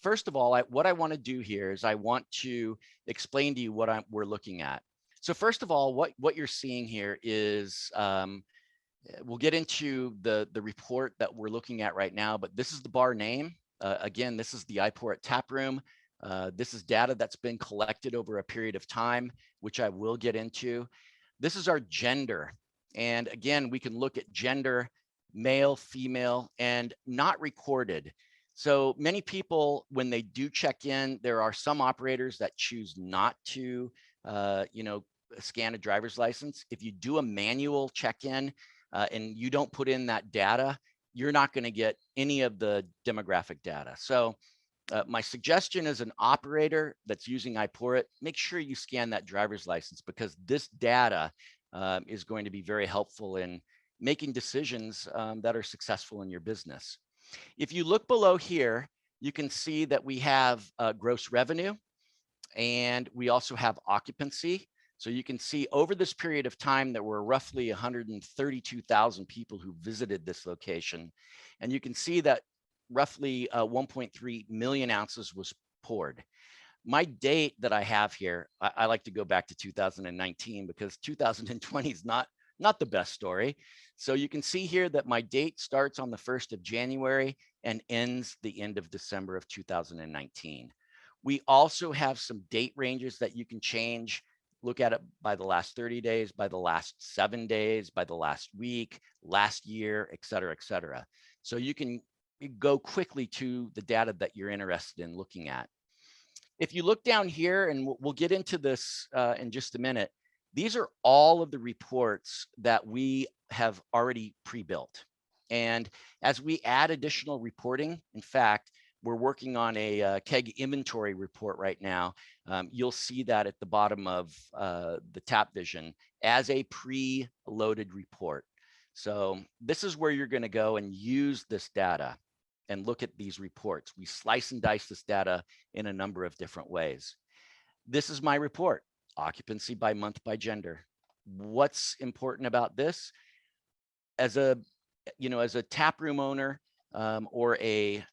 first of all, what I want to do here is I want to explain to you what we're looking at. So first of all, what you're seeing here is, we'll get into the report that we're looking at right now, but this is the bar name. Again, this is the iPourIt tap room. This is data that's been collected over a period of time, which I will get into. This is our gender. And again, we can look at gender, male, female, and not recorded. So many people, when they do check in, there are some operators that choose not to, scan a driver's license. If you do a manual check-in and you don't put in that data, you're not going to get any of the demographic data. So my suggestion as an operator that's using iPourIt, make sure you scan that driver's license, because this data is going to be very helpful in making decisions that are successful in your business. If you look below here, you can see that we have gross revenue, and we also have occupancy. So you can see over this period of time, there were roughly 132,000 people who visited this location. And you can see that roughly 1.3 million ounces was poured. My date that I have here, I like to go back to 2019 because 2020 is not the best story. So you can see here that my date starts on the 1st of January and ends the end of December of 2019. We also have some date ranges that you can change. Look at it by the last 30 days, by the last 7 days, by the last week, last year, et cetera, et cetera. So you can go quickly to the data that you're interested in looking at. If you look down here, and we'll get into this in just a minute, these are all of the reports that we have already pre-built. And as we add additional reporting, in fact, we're working on a keg inventory report right now. You'll see that at the bottom of the TapVision as a pre-loaded report. So this is where you're going to go and use this data and look at these reports. We slice and dice this data in a number of different ways. This is my report, occupancy by month by gender. What's important about this? As a tap room owner or a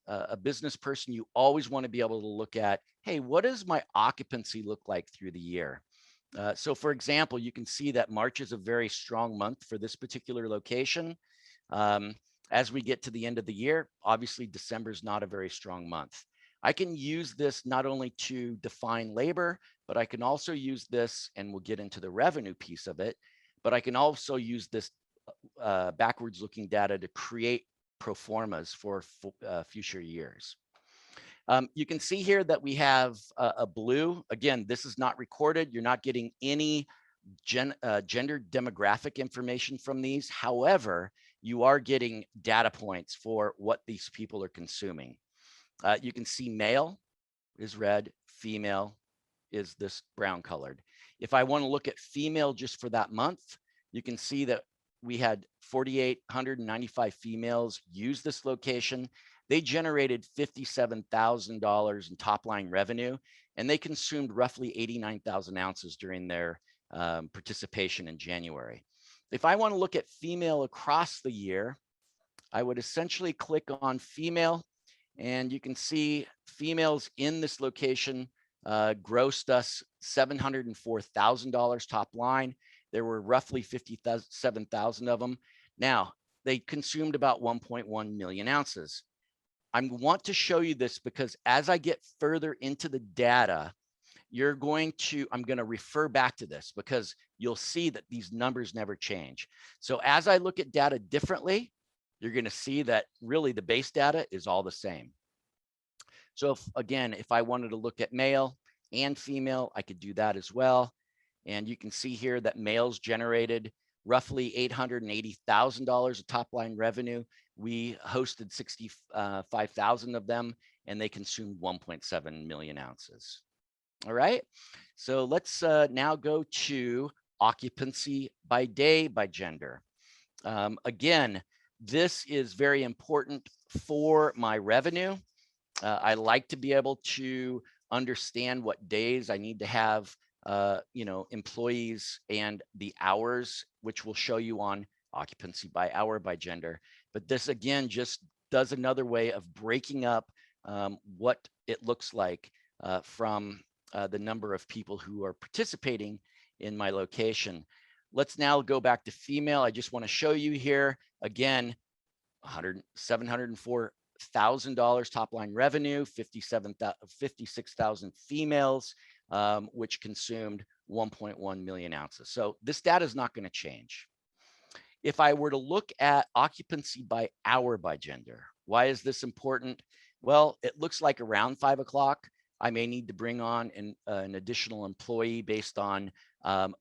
business person, you always want to be able to look at, hey, what does my occupancy look like through the year? So for example, you can see that March is a very strong month for this particular location. As we get to the end of the year, obviously December is not a very strong month. I can use this not only to define labor, but I can also use this, and we'll get into the revenue piece of it, but I can also use this backwards looking data to create pro formas for future years. You can see here that we have a blue. Again, this is not recorded. You're not getting any gender demographic information from these. However, you are getting data points for what these people are consuming. You can see male is red, female is this brown colored. If I want to look at female just for that month, you can see that we had 4,895 females use this location. They generated $57,000 in top line revenue, and they consumed roughly 89,000 ounces during their participation in January. If I want to look at female across the year, I would essentially click on female, and you can see females in this location grossed us $704,000 top line. There were roughly 57,000 of them. Now, they consumed about 1.1 million ounces. I want to show you this because as I get further into the data, I'm going to refer back to this because you'll see that these numbers never change. So as I look at data differently, you're going to see that really the base data is all the same. So if I wanted to look at male and female, I could do that as well. And you can see here that males generated roughly $880,000 of top line revenue. We hosted 65,000 of them, and they consumed 1.7 million ounces. All right, so let's now go to occupancy by day by gender. Again, this is very important for my revenue. I like to be able to understand what days I need to have employees and the hours, which we'll show you on occupancy by hour by gender. But this again just does another way of breaking up what it looks like from the number of people who are participating in my location. Let's now go back to female. I just want to show you here again, $704,000 top line revenue, 56,000 females, which consumed 1.1 million ounces. So this data is not going to change. If I were to look at occupancy by hour by gender, why is this important? Well, it looks like around 5 o'clock, I may need to bring on an additional employee based on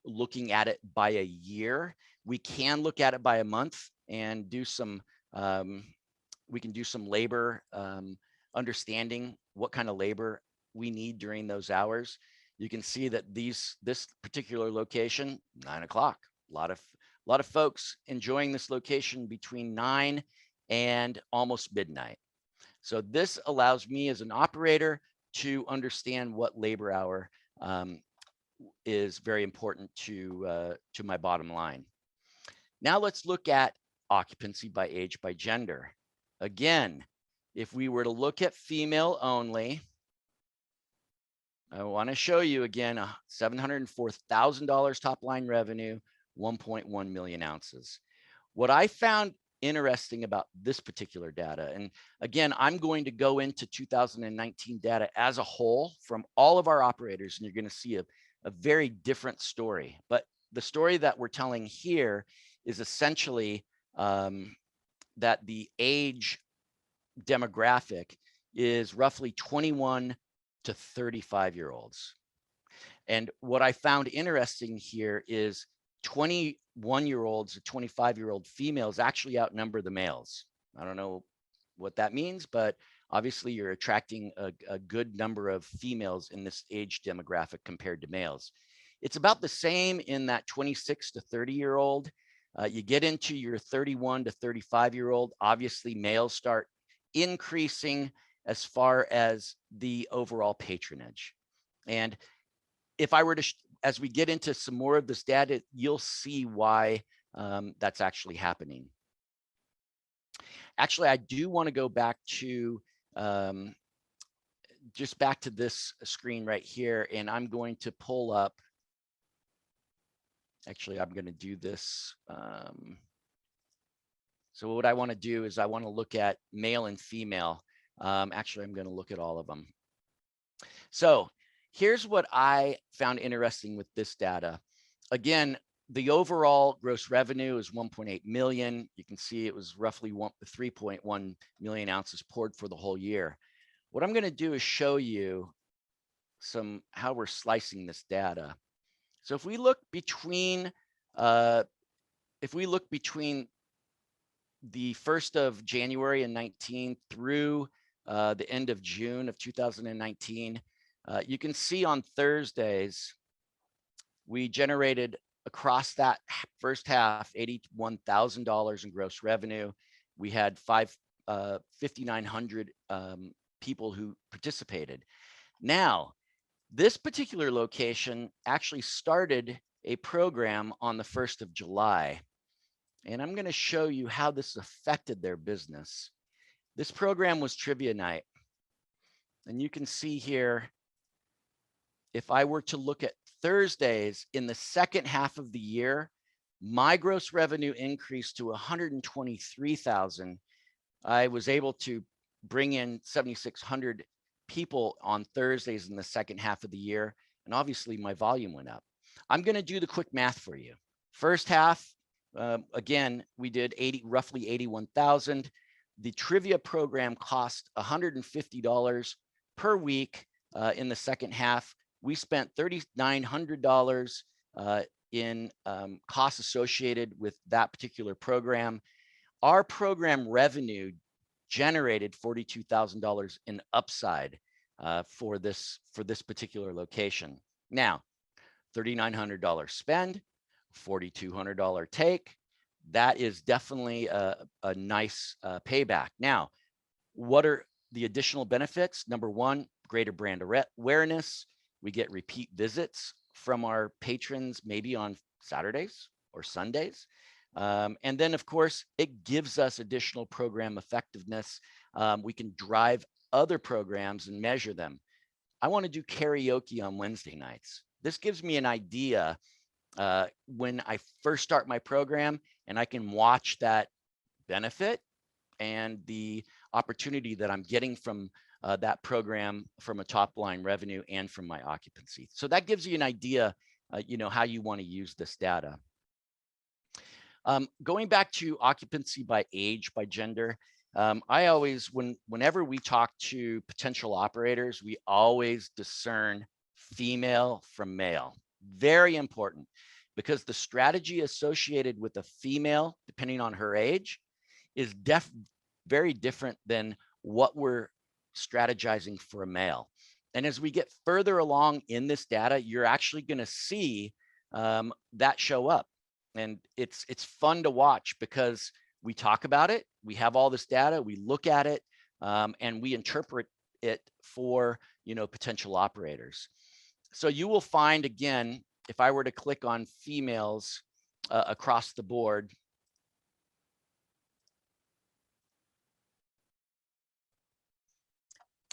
looking at it by a year. We can look at it by a month and do some, we can do some labor, understanding what kind of labor we need during those hours. You can see that this particular location, 9 o'clock, a lot of folks enjoying this location between 9 and almost midnight. So this allows me as an operator to understand what labor hour is very important to my bottom line. Now let's look at occupancy by age by gender. Again, if we were to look at female only, I want to show you again $704,000 top line revenue, 1.1 million ounces. What I found interesting about this particular data, and again, I'm going to go into 2019 data as a whole from all of our operators, and you're going to see a very different story. But the story that we're telling here is essentially that the age demographic is roughly 21 to 35-year-olds. And what I found interesting here is 21-year-olds or 25-year-old females actually outnumber the males. I don't know what that means, but obviously you're attracting a good number of females in this age demographic compared to males. It's about the same in that 26 to 30-year-old. You get into your 31 to 35-year-old, obviously males start increasing as far as the overall patronage. And if I were to, as we get into some more of this data, you'll see why that's actually happening. Actually, I do want to go back to just back to this screen right here, and I'm going to pull up. Actually, I'm going to do this. So what I want to do is I want to look at male and female. Actually, I'm going to look at all of them. So here's what I found interesting with this data. Again, the overall gross revenue is 1.8 million. You can see it was roughly 3.1 million ounces poured for the whole year. What I'm going to do is show you how we're slicing this data. So if we look between the 1st of January and 19 through the end of June of 2019, you can see on Thursdays, we generated across that first half, $81,000 in gross revenue. We had 5,900 people who participated. Now, this particular location actually started a program on the 1st of July. And I'm going to show you how this affected their business. This program was Trivia Night. And you can see here, if I were to look at Thursdays in the second half of the year, my gross revenue increased to 123,000. I was able to bring in 7,600 people on Thursdays in the second half of the year. And obviously my volume went up. I'm going to do the quick math for you. First half, again, we did roughly 81,000. The trivia program cost $150 per week in the second half. We spent $3,900 in costs associated with that particular program. Our program revenue generated $42,000 in upside for this particular location. Now, $3,900 spend, $4,200 take. That is definitely a nice payback. Now, what are the additional benefits? Number one, greater brand awareness. We get repeat visits from our patrons, maybe on Saturdays or Sundays. And then, of course, it gives us additional program effectiveness. We can drive other programs and measure them. I want to do karaoke on Wednesday nights. This gives me an idea when I first start my program, and I can watch that benefit and the opportunity that I'm getting from that program, from a top line revenue and from my occupancy. So that gives you an idea, how you want to use this data. Going back to occupancy by age, by gender, I always, whenever we talk to potential operators, we always discern female from male. Very important, because the strategy associated with a female, depending on her age, is very different than what we're strategizing for a male. And as we get further along in this data, you're actually going to see that show up. And it's fun to watch, because we talk about it, we have all this data, we look at it, and we interpret it for potential operators. So you will find, again, if I were to click on females across the board,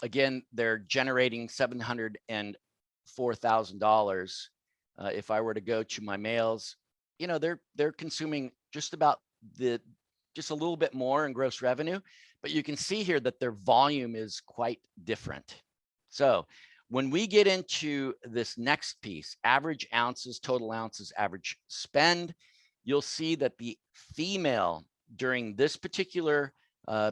again, they're generating $704,000. If I were to go to my males, they're consuming just a little bit more in gross revenue, but you can see here that their volume is quite different. So when we get into this next piece, average ounces, total ounces, average spend, you'll see that the female during this particular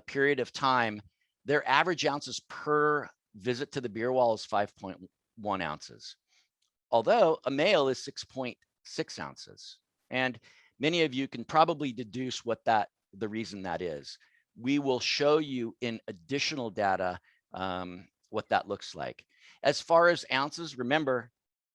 period of time, their average ounces per visit to the beer wall is 5.1 ounces, although a male is 6.6 ounces. And many of you can probably deduce what the reason that is. We will show you in additional data what that looks like. As far as ounces, remember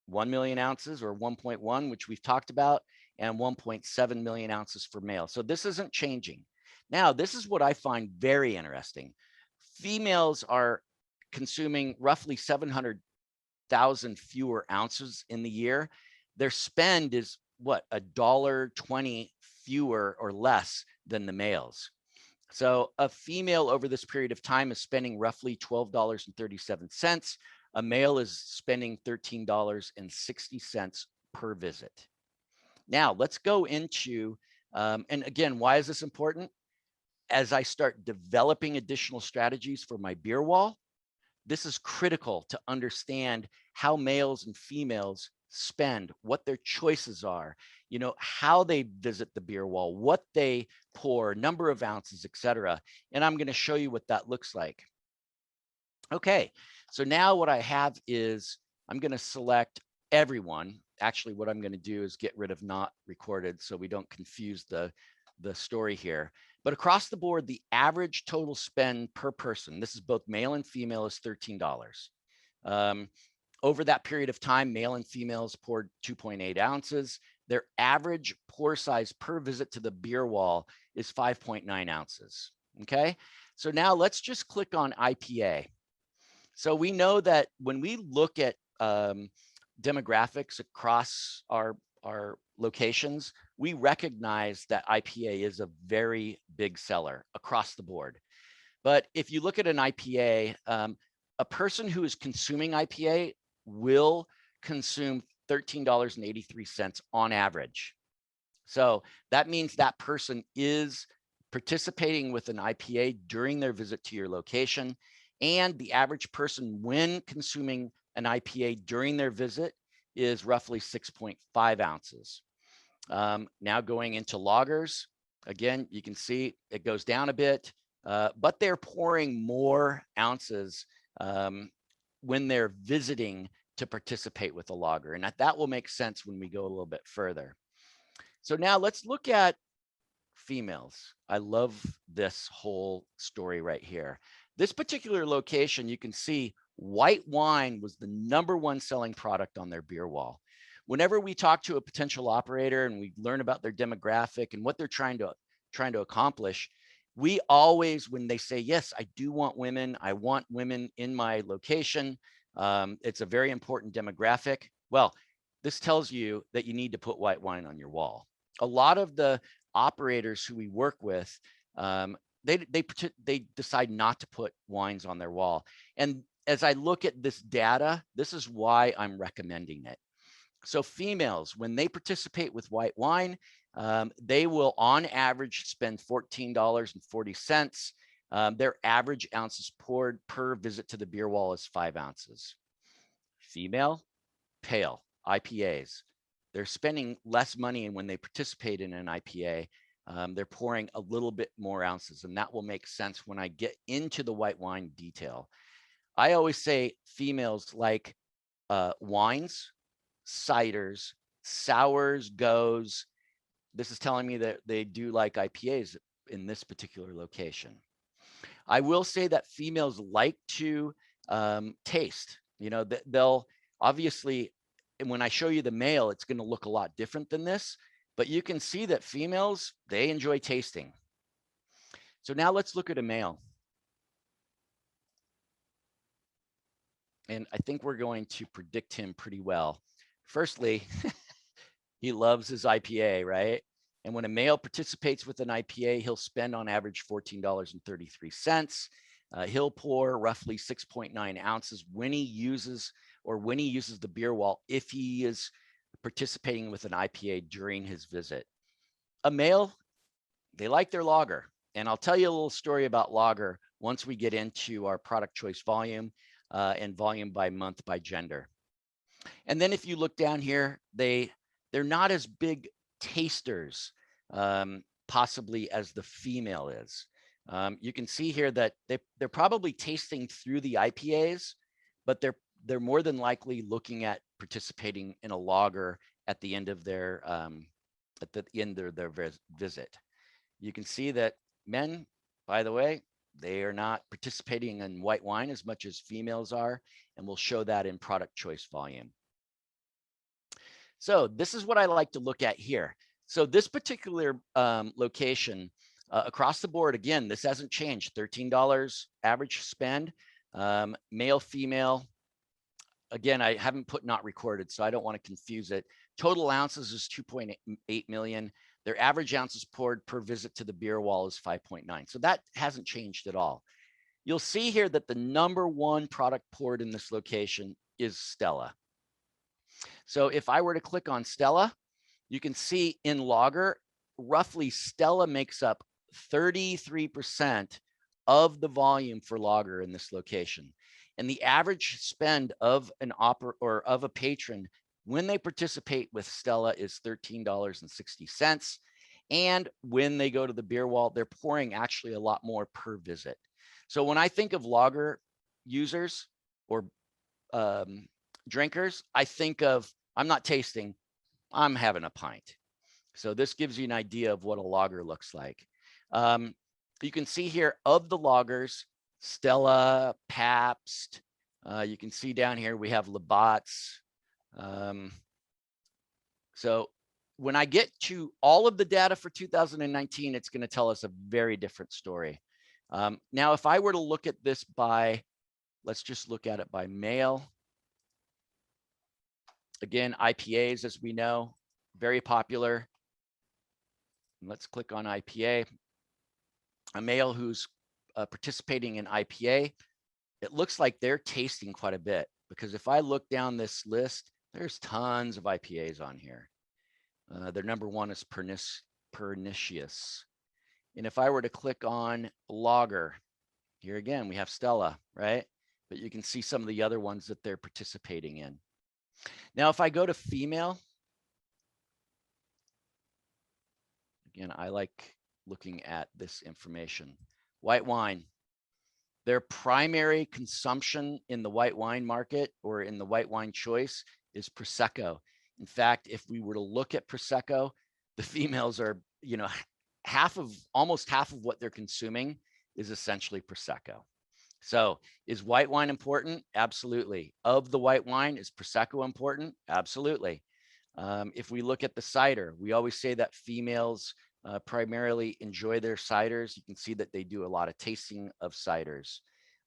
1 million ounces or 1.1, which we've talked about, and 1.7 million ounces for male. So this isn't changing. Now, this is what I find very interesting. Females are consuming roughly 700,000 fewer ounces in the year. Their spend is what, $1.20 fewer or less than the males. So a female over this period of time is spending roughly $12.37. A male is spending $13.60 per visit. Now let's go into, and again, why is this important? As I start developing additional strategies for my beer wall, this is critical to understand how males and females spend, what their choices are, how they visit the beer wall, what they pour, number of ounces, etc. And I'm going to show you what that looks like. Okay, so now what I have is I'm going to select everyone. Actually, what I'm going to do is get rid of not recorded so we don't confuse the story here. But across the board, the average total spend per person, this is both male and female, is $13. Over that period of time, male and females poured 2.8 ounces. Their average pour size per visit to the beer wall is 5.9 ounces. Okay, so now let's just click on IPA. So we know that when we look at demographics across our locations, we recognize that IPA is a very big seller across the board. But if you look at an IPA, a person who is consuming IPA will consume $13.83 on average. So that means that person is participating with an IPA during their visit to your location. And the average person, when consuming an IPA during their visit, is roughly 6.5 ounces. Now going into lagers, again, you can see it goes down a bit, but they're pouring more ounces when they're visiting to participate with a lager. And that will make sense when we go a little bit further. So now let's look at females. I love this whole story right here. This particular location, you can see white wine was the #1 selling product on their beer wall. Whenever we talk to a potential operator and we learn about their demographic and what they're trying to accomplish, we always, when they say, yes, I do want women, I want women in my location, it's a very important demographic. Well, this tells you that you need to put white wine on your wall. A lot of the operators who we work with, they decide not to put wines on their wall. And as I look at this data, this is why I'm recommending it. So females, when they participate with white wine, they will on average spend $14.40. Their average ounces poured per visit to the beer wall is 5 ounces. Female, pale, IPAs, they're spending less money, and when they participate in an IPA, they're pouring a little bit more ounces, and that will make sense when I get into the white wine detail. I always say females like wines, ciders, sours, goes. This is telling me that they do like IPAs in this particular location. I will say that females like to taste. You know, they'll obviously, and when I show you the male, it's going to look a lot different than this, but you can see that females, they enjoy tasting. So now let's look at a male. And I think we're going to predict him pretty well. Firstly, he loves his IPA, right? And when a male participates with an IPA, he'll spend on average $14.33. He'll pour roughly 6.9 ounces when he uses the beer wall, if he is participating with an IPA during his visit. A male, they like their lager. And I'll tell you a little story about lager once we get into our product choice volume and volume by month by gender. And then if you look down here, they're not as big tasters, possibly, as the female is. You can see here that they're probably tasting through the IPAs, but they're more than likely looking at participating in a lager at the end of their visit. You can see that men, by the way, they are not participating in white wine as much as females are, and we'll show that in product choice volume. So this is what I like to look at here. So this particular location across the board, again, this hasn't changed, $13 average spend, male, female. Again, I haven't put not recorded, so I don't want to confuse it. Total ounces is 2.8 million. Their average ounces poured per visit to the beer wall is 5.9. So that hasn't changed at all. You'll see here that the #1 product poured in this location is Stella. So if I were to click on Stella, you can see in lager, roughly Stella makes up 33% of the volume for lager in this location. And the average spend of a patron when they participate with Stella is $13.60. And when they go to the beer wall, they're pouring actually a lot more per visit. So when I think of lager users or drinkers, I think of, I'm not tasting, I'm having a pint. So this gives you an idea of what a lager looks like. You can see here of the lagers, Stella, Pabst. You can see down here we have Labatt's. So when I get to all of the data for 2019, it's going to tell us a very different story. Now, if I were to look at this by, let's just look at it by male. Again, IPAs, as we know, very popular. Let's click on IPA. A male who's participating in IPA, it looks like they're tasting quite a bit, because if I look down this list, there's tons of IPAs on here. Their #1 is Pernicious. And if I were to click on lager, here again, we have Stella, right? But you can see some of the other ones that they're participating in. Now, if I go to female, again, I like looking at this information. White wine. Their primary consumption in the white wine market or in the white wine choice is Prosecco. In fact, if we were to look at Prosecco, the females are, you know, almost half of what they're consuming is essentially Prosecco. So is white wine important? Absolutely. Of the white wine, is Prosecco important? Absolutely. If we look at the cider, we always say that females primarily enjoy their ciders. You can see that they do a lot of tasting of ciders.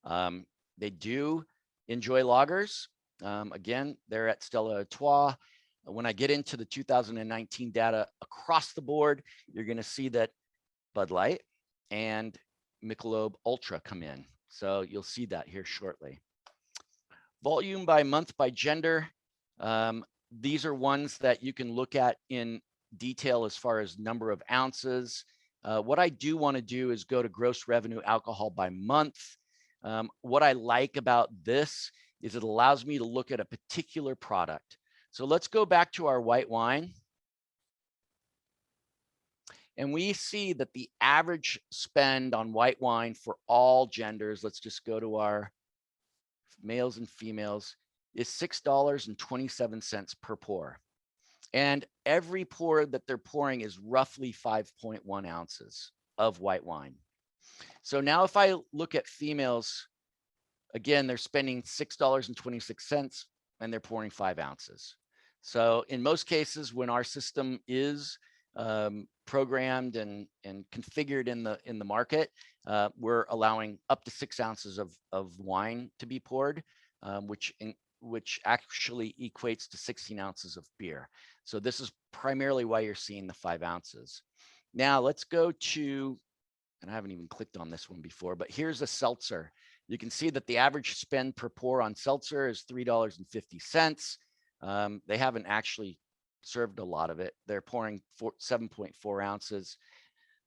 They do enjoy lagers. Again, they're at Stella Artois. When I get into the 2019 data across the board, you're going to see that Bud Light and Michelob Ultra come in. So you'll see that here shortly. Volume by month by gender. These are ones that you can look at in detail as far as number of ounces. What I do want to do is go to gross revenue alcohol by month. What I like about this is it allows me to look at a particular product. So let's go back to our white wine. And we see that the average spend on white wine for all genders, let's just go to our males and females, is $6.27 per pour. And every pour that they're pouring is roughly 5.1 ounces of white wine. So now if I look at females, again, they're spending $6.26 and they're pouring 5 ounces. So in most cases, when our system is programmed and configured in the market, we're allowing up to 6 ounces of wine to be poured, which actually equates to 16 ounces of beer. So this is primarily why you're seeing the 5 ounces. Now let's go to, and I haven't even clicked on this one before, but here's a seltzer. You can see that the average spend per pour on seltzer is $3.50. They haven't actually served a lot of it. They're pouring 7.4 ounces.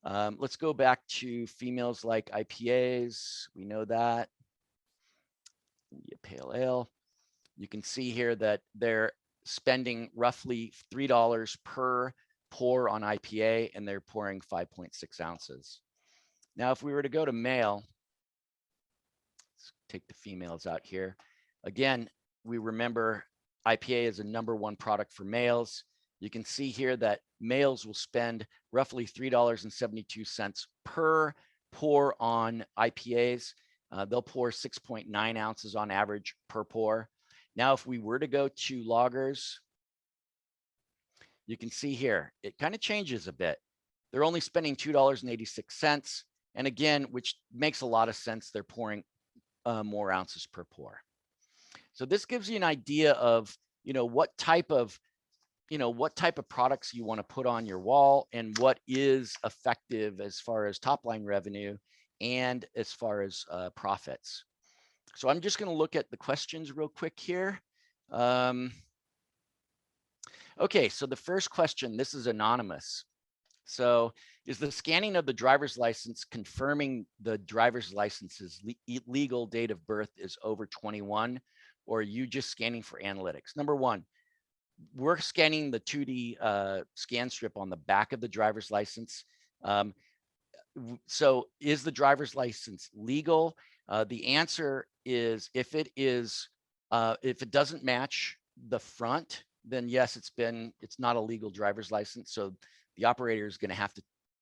Let's go back to females like IPAs. We know that. Pale ale. You can see here that they're spending roughly $3 per pour on IPA, and they're pouring 5.6 ounces. Now, if we were to go to male, let's take the females out here. Again, we remember IPA is a #1 product for males. You can see here that males will spend roughly $3.72 per pour on IPAs. They'll pour 6.9 ounces on average per pour. Now, if we were to go to lagers, you can see here, it kind of changes a bit. They're only spending $2.86. And again, which makes a lot of sense, they're pouring more ounces per pour. So this gives you an idea of, what type of products you want to put on your wall and what is effective as far as top line revenue and as far as profits. So I'm just going to look at the questions real quick here. Okay, so the first question, this is anonymous. So is the scanning of the driver's license confirming the driver's license's legal date of birth is over 21, or are you just scanning for analytics? Number one, we're scanning the 2D scan strip on the back of the driver's license. So is the driver's license legal? The answer is if it doesn't match the front, then yes, it's not a legal driver's license. So the operator is going to have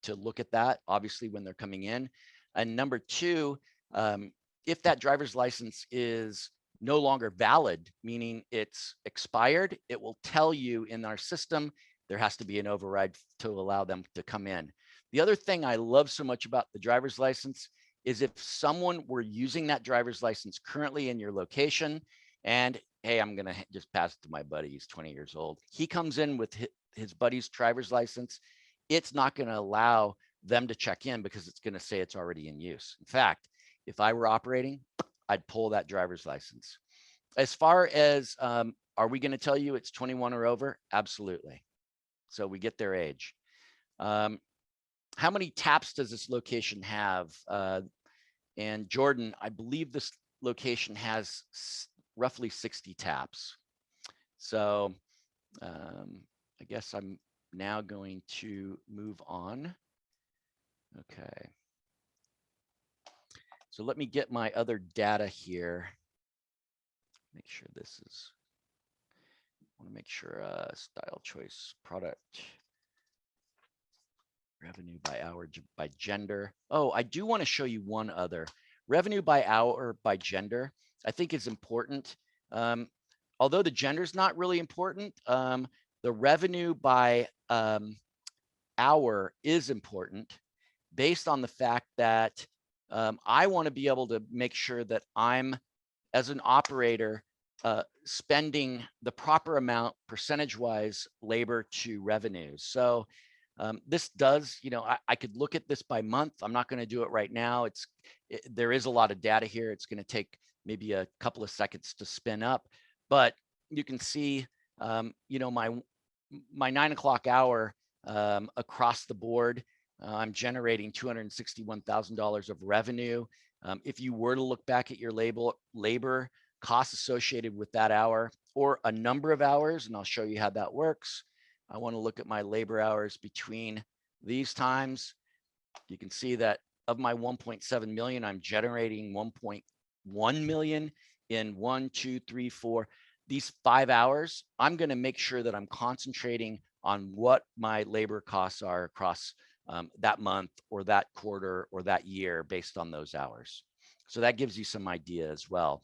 to look at that, obviously, when they're coming in. And number two, if that driver's license is no longer valid, meaning it's expired, it will tell you in our system there has to be an override to allow them to come in. The other thing I love so much about the driver's license is if someone were using that driver's license currently in your location, and hey, I'm going to just pass it to my buddy, he's 20 years old. He comes in with his buddy's driver's license. It's not going to allow them to check in because it's going to say it's already in use. In fact, if I were operating, I'd pull that driver's license. As far as, are we going to tell you it's 21 or over? Absolutely. So we get their age. How many taps does this location have? And Jordan, I believe this location has roughly 60 taps. So I guess I'm now going to move on. Okay. So let me get my other data here. Make sure this is, I want to make sure style choice, product, revenue by hour, by gender. Oh, I do want to show you one other. Revenue by hour by gender, I think is important. Although the gender is not really important, the revenue by hour is important based on the fact that I want to be able to make sure that I'm, as an operator, spending the proper amount percentage-wise labor to revenues. So This does, I could look at this by month. I'm not going to do it right now. There is a lot of data here. It's going to take maybe a couple of seconds to spin up, but you can see, my 9 o'clock hour across the board. I'm generating $261,000 of revenue. If you were to look back at your labor costs associated with that hour or a number of hours, and I'll show you how that works. I want to look at my labor hours between these times. You can see that of my 1.7 million, I'm generating 1.1 million in 1, 2, 3, 4. These 5 hours, I'm going to make sure that I'm concentrating on what my labor costs are across that month or that quarter or that year based on those hours. So that gives you some idea as well.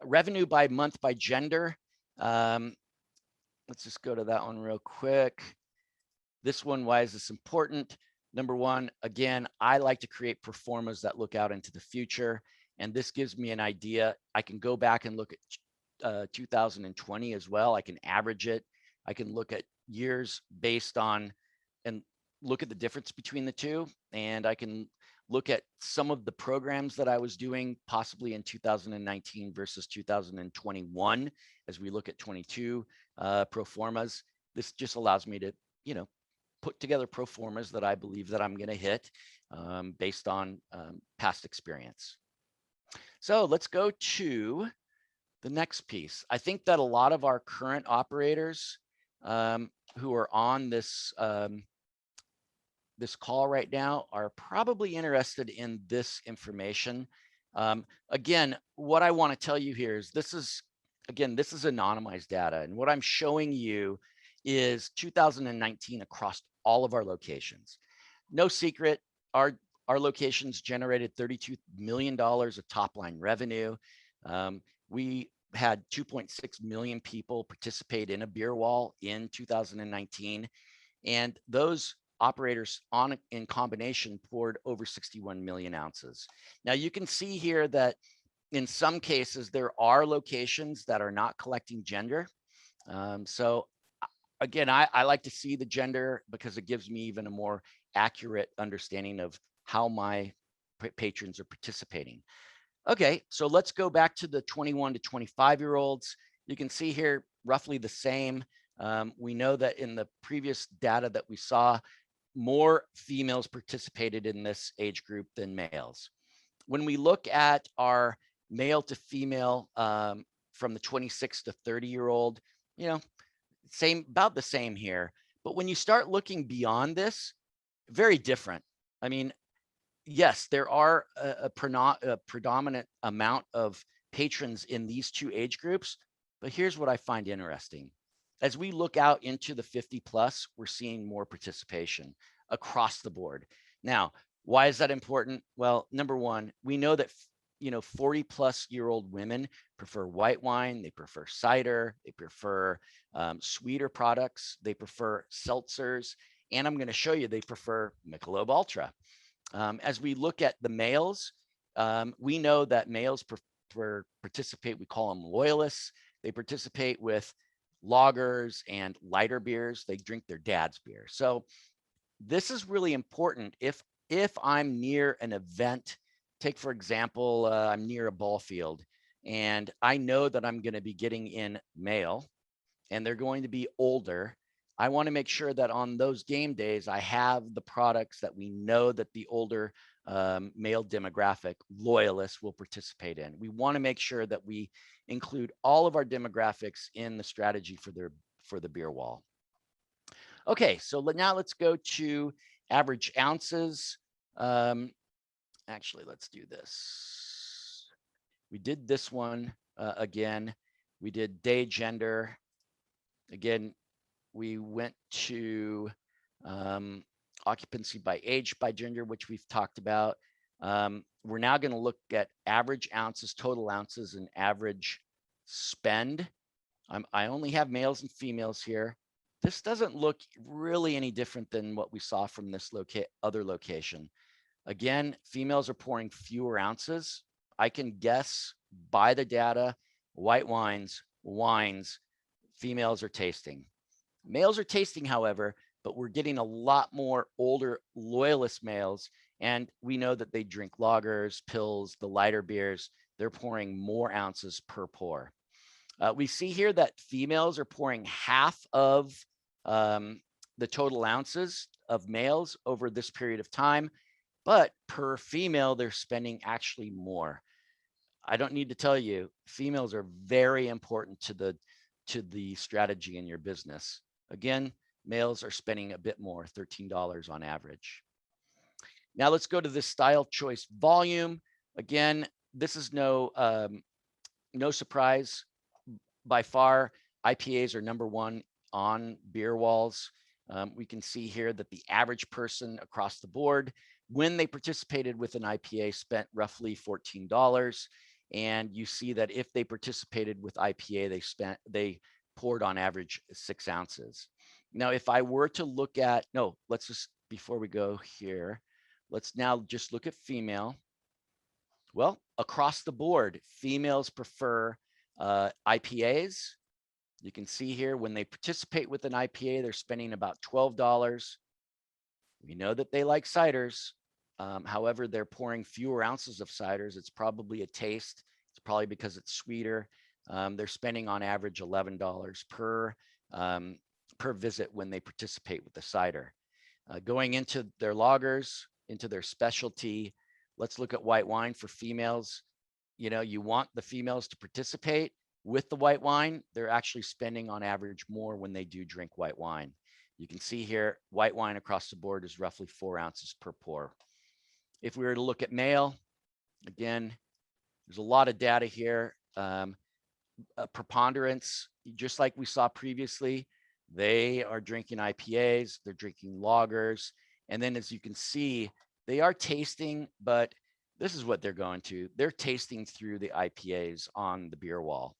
Revenue by month by gender. Let's just go to that one real quick. This one, why is this important? Number one, again, I like to create performers that look out into the future. And this gives me an idea. I can go back and look at 2020 as well. I can average it. I can look at years based on and look at the difference between the two. And I can look at some of the programs that I was doing possibly in 2019 versus 2021 as we look at 22 pro formas. This just allows me to, put together pro formas that I believe that I'm going to hit based on past experience. So let's go to the next piece. I think that a lot of our current operators who are on this this call right now are probably interested in this information. Again, what I want to tell you here is this is anonymized data. And what I'm showing you is 2019 across all of our locations. No secret, our locations generated $32 million of top line revenue. We had 2.6 million people participate in a beer wall in 2019. And those operators in combination poured over 61 million ounces. Now you can see here that in some cases there are locations that are not collecting gender. So again, I like to see the gender because it gives me even a more accurate understanding of how my patrons are participating. Okay, so let's go back to the 21 to 25-year-olds. You can see here roughly the same. We know that in the previous data that we saw, more females participated in this age group than males. When we look at our male to female from the 26 to 30-year-old, about the same here. But when you start looking beyond this, very different. I mean, yes, there are a predominant amount of patrons in these two age groups, but here's what I find interesting. As we look out into the 50 plus, we're seeing more participation across the board. Now, why is that important? Well, number one, we know that 40 plus year old women prefer white wine, they prefer cider, they prefer sweeter products, they prefer seltzers, and I'm going to show you they prefer Michelob Ultra. As we look at the males, we know that males participate, we call them loyalists. They participate with lagers and lighter beers. They drink their dad's beer. So this is really important. If I'm near an event, take for example, I'm near a ball field and I know that I'm going to be getting in male and they're going to be older. I want to make sure that on those game days, I have the products that we know that the older male demographic loyalists will participate in. We want to make sure that we include all of our demographics in the strategy for the beer wall. Okay, so now let's go to average ounces. Actually, let's do this. We did this one again. We did day gender. Again, we went to occupancy by age by gender, which we've talked about. We're now going to look at average ounces, total ounces, and average spend. I only have males and females here. This doesn't look really any different than what we saw from this other location. Again, females are pouring fewer ounces. I can guess by the data, white wines, females are tasting. Males are tasting, however, but we're getting a lot more older loyalist males. And we know that they drink lagers, pills, the lighter beers. They're pouring more ounces per pour. We see here that females are pouring half of the total ounces of males over this period of time, but per female, they're spending actually more. I don't need to tell you, females are very important to the strategy in your business. Again, males are spending a bit more, $13 on average. Now let's go to this style choice volume. Again, this is no surprise. By far, IPAs are number one on beer walls. We can see here that the average person across the board, when they participated with an IPA, spent roughly $14. And you see that if they participated with IPA, they poured on average 6 ounces. Now, if I were to look at, no, let's just, before we go here, let's now just look at female. Well, across the board, females prefer IPAs. You can see here when they participate with an IPA, they're spending about $12. We know that they like ciders. However, they're pouring fewer ounces of ciders. It's probably a taste. It's probably because it's sweeter. They're spending on average $11 per visit when they participate with the cider. Going into their lagers, into their specialty, let's look at white wine for females. You know, you want the females to participate with the white wine. They're actually spending on average more when they do drink white wine. You can see here, white wine across the board is roughly 4 ounces per pour. If we were to look at male, again, there's a lot of data here. A preponderance, just like we saw previously, they are drinking IPAs, they're drinking lagers. And then as you can see, they are tasting, but this is what they're going to. They're tasting through the IPAs on the beer wall.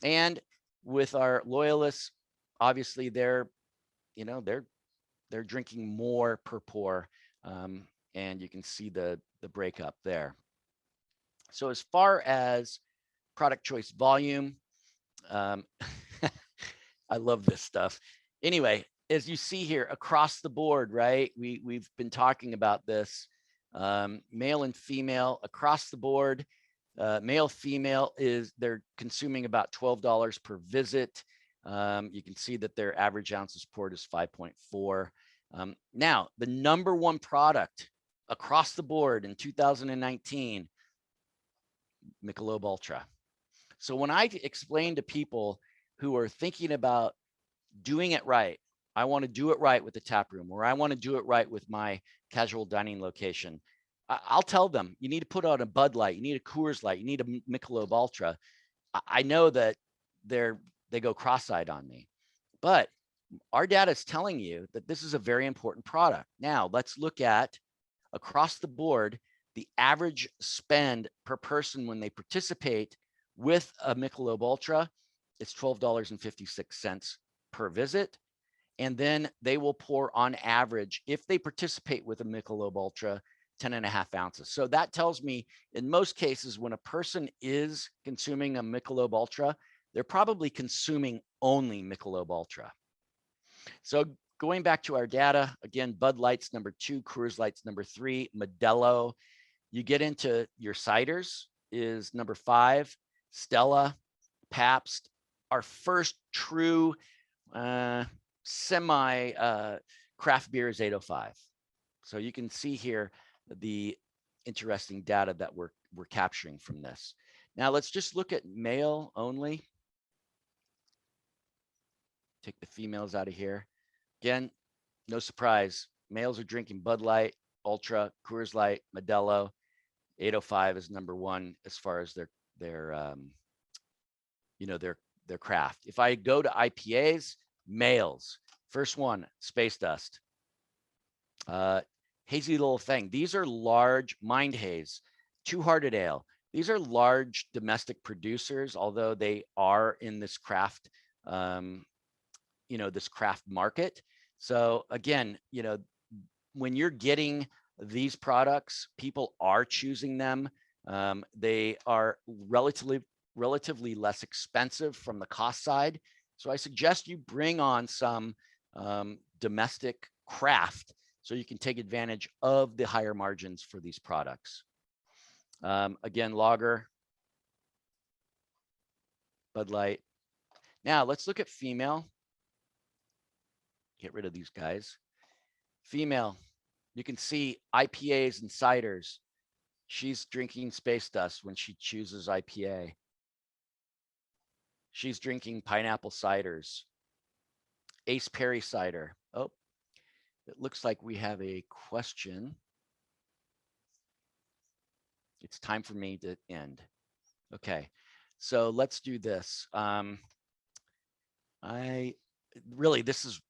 And with our loyalists, obviously they're drinking more per pour. And you can see the breakup there. So as far as product choice volume, I love this stuff. Anyway, as you see here across the board, right? We've been talking about this. Male and female across the board. Male, female they're consuming about $12 per visit. You can see that their average ounces poured is 5.4. Now, the number one product across the board in 2019, Michelob Ultra. So when I explain to people who are thinking about doing it right, I want to do it right with the tap room, or I want to do it right with my casual dining location, I'll tell them, you need to put on a Bud Light, you need a Coors Light, you need a Michelob Ultra. I know that they go cross-eyed on me, but our data is telling you that this is a very important product. Now let's look at across the board, the average spend per person when they participate with a Michelob Ultra is $12.56 per visit. And then they will pour on average, if they participate with a Michelob Ultra, 10.5 ounces. So that tells me in most cases, when a person is consuming a Michelob Ultra, they're probably consuming only Michelob Ultra. So going back to our data, again, Bud Light's number 2, Coors Light's number 3, Modelo. You get into your ciders is number 5, Stella, Pabst. Our first true semi craft beer is 805. So you can see here the interesting data that we're capturing from this. Now let's just look at male only. Take the females out of here. Again, no surprise. Males are drinking Bud Light, Ultra, Coors Light, Modelo. 805 is number 1 as far as their craft. If I go to IPAs, males, first one, Space Dust. Hazy Little Thing. These are large, Mind Haze, Two Hearted Ale. These are large domestic producers, although they are in this craft, this craft market. So again, when you're getting these products, people are choosing them. They are relatively less expensive from the cost side. So I suggest you bring on some domestic craft, so you can take advantage of the higher margins for these products. Again, lager, Bud Light. Now let's look at female. Get rid of these guys. Female, you can see IPAs and ciders. She's drinking Space Dust when she chooses IPA. She's drinking pineapple ciders. Ace Perry cider. Oh, it looks like we have a question. It's time for me to end. Okay, so let's do this. This is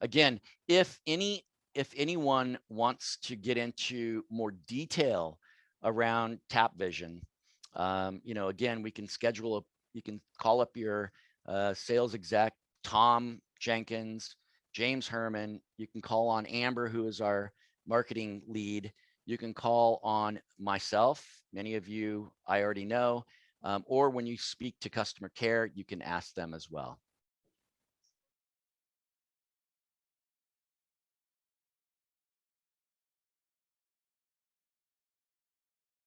again, if anyone wants to get into more detail around TapVision, again, we can schedule you can call up your sales exec, Tom Jenkins, James Herman. You can call on Amber, who is our marketing lead. You can call on myself. Many of you I already know. Or when you speak to customer care, you can ask them as well.